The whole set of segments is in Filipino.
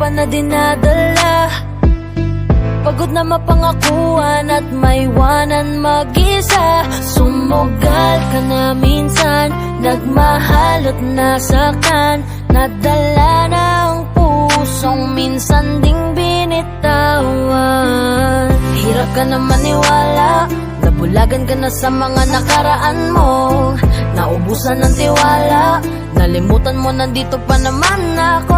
pa na dinadala. Pagod na mapangakuan at maiwanan mag-isa. Sumugal ka na minsan, nagmahal at nasaktan. Nadala na ang pusong minsan ding binitawan. Hirap ka na maniwala, nabulagan ka na sa mga nakaraan mo. Naubusan ng tiwala, nalimutan mo nandito pa naman ako.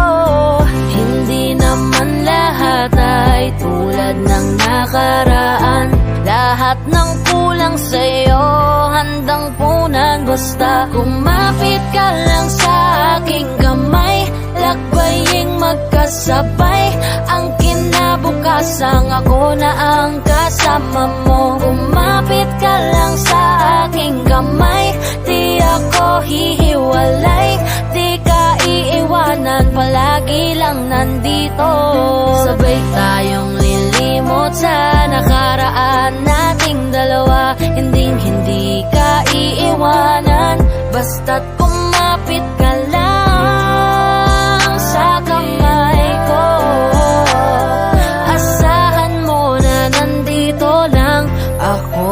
Hindi naman lahat ay tulad ng nakaraan. Lahat ng kulang sa'yo handang punan. Basta kumapit ka lang sa aking kamay, lakbaying magkasabay. Ang kinabukasan ako na ang kasama mo. Kumapit ka lang sa aking kamay, di ako hihiwalay. Di ka iiwanan, palagi lang nandito. Sabay tayong lilimot sa nakaraan nating dalawa. Hindi ka iiwanan, basta't kumapit ka lang sa kamay ko. Asahan mo na nandito lang ako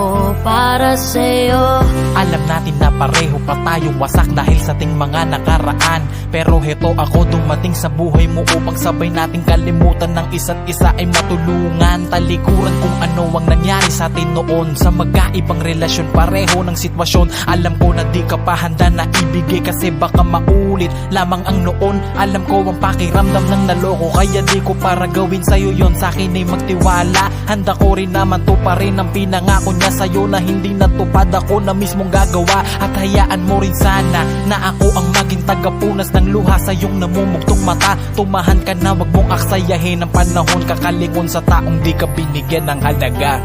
para sa'yo. Alam natin na pareho pa tayong wasak dahil sa ating mga nakaraan. Pero heto ako dumating sa buhay mo upang sabay nating kalimutan ng isa't isa ay matulungan. Talikuran kung ano ang nangyari sa atin noon. Sa magkaibang relasyon, pareho ng sitwasyon. Alam ko na di ka pa handa na ibigay kasi baka maulit lamang ang noon. Alam ko ang pakiramdam ng naloko, kaya di ko para gawin sa'yo yon. Sa akin ay magtiwala, handa ko rin naman to pa rin ang pinangako niya sa'yo na hindi natupad. Ako na mismong gagawa at hayaan mo rin sana na ako ang maging tagapunas ng luha sa iyong namumugtong mata. Tumahan ka na, wag mong aksayahin ang panahon. Kakalingon sa taong di ka binigyan ng halaga.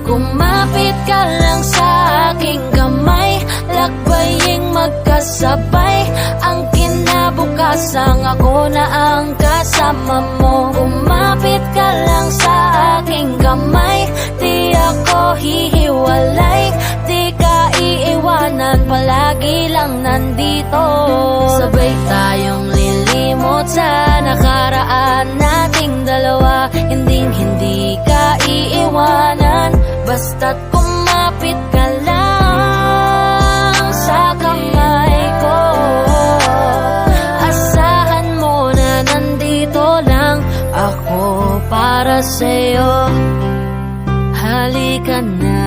Kumapit ka lang sa aking kamay, lakbaying magkasabay. Ang kinabukasan ako na ang kasama mo. Kumapit ka lang sa aking kamay, di ako hihiwalay. Di ka iiwanan, palagi lang nandito. Sabay tayong lilimot sa nakaraan nating dalawa. Hindi ka iiwanan, basta't kumapit ka lang sa kamay ko. Asahan mo na nandito lang ako para sa'yo. Halika na,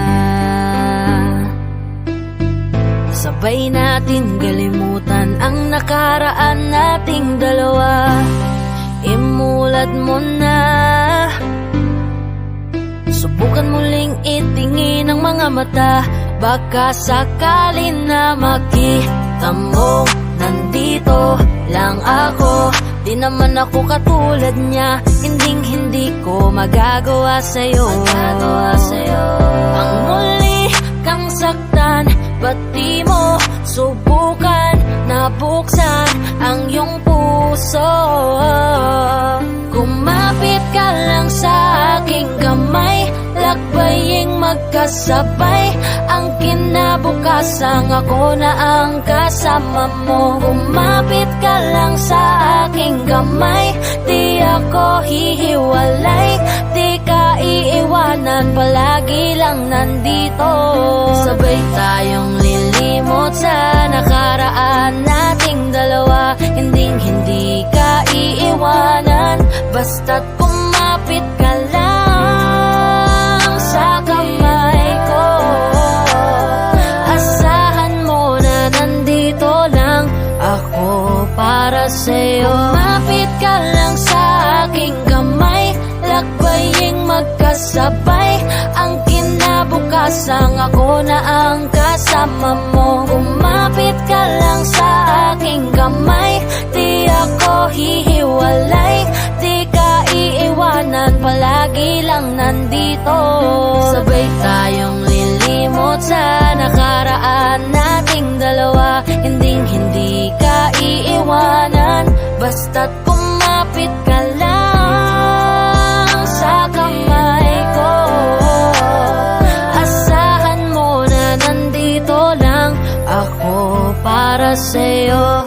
sabay natin kalimutan ang nakaraan nating dalawa. Imulat mo na, subukan muling itingin ang mga mata. Baka sakali na makita mo nandito lang ako. Di naman ako katulad niya, hindi ko magagawa sa'yo. Ang muli kang saktan, ba't di mo subukan na buksan ang iyong puso? Kumapit ka lang sa aking kamay, lakbaying magkasabay. Ang kinabukasan ako na ang kasama mo. Kumapit ka lang sa aking kamay, di ako hihiwalay. Di ka iiwanan, palagi lang nandito. Sabay tayong lilimot sa nakaraan nating dalawa. Hindi ka iiwanan, basta't kumapit ka lang sa kamay ko. Asahan mo na nandito lang ako para sa'yo. Kumapit ka lang sa aking kamay, lakbaying magkasabay. Ang kinabukasan ako na ang kasama mo. Kumapit ka lang sa aking kamay, di ako hihiwalay. Di ka iiwanan, palagi lang nandito. Sabay tayong lilimot sa nakaraan nating dalawa. Hindi ka iiwanan, basta't kumapit ka lang sa kamay ko. Asahan mo na nandito lang ako para sa'yo.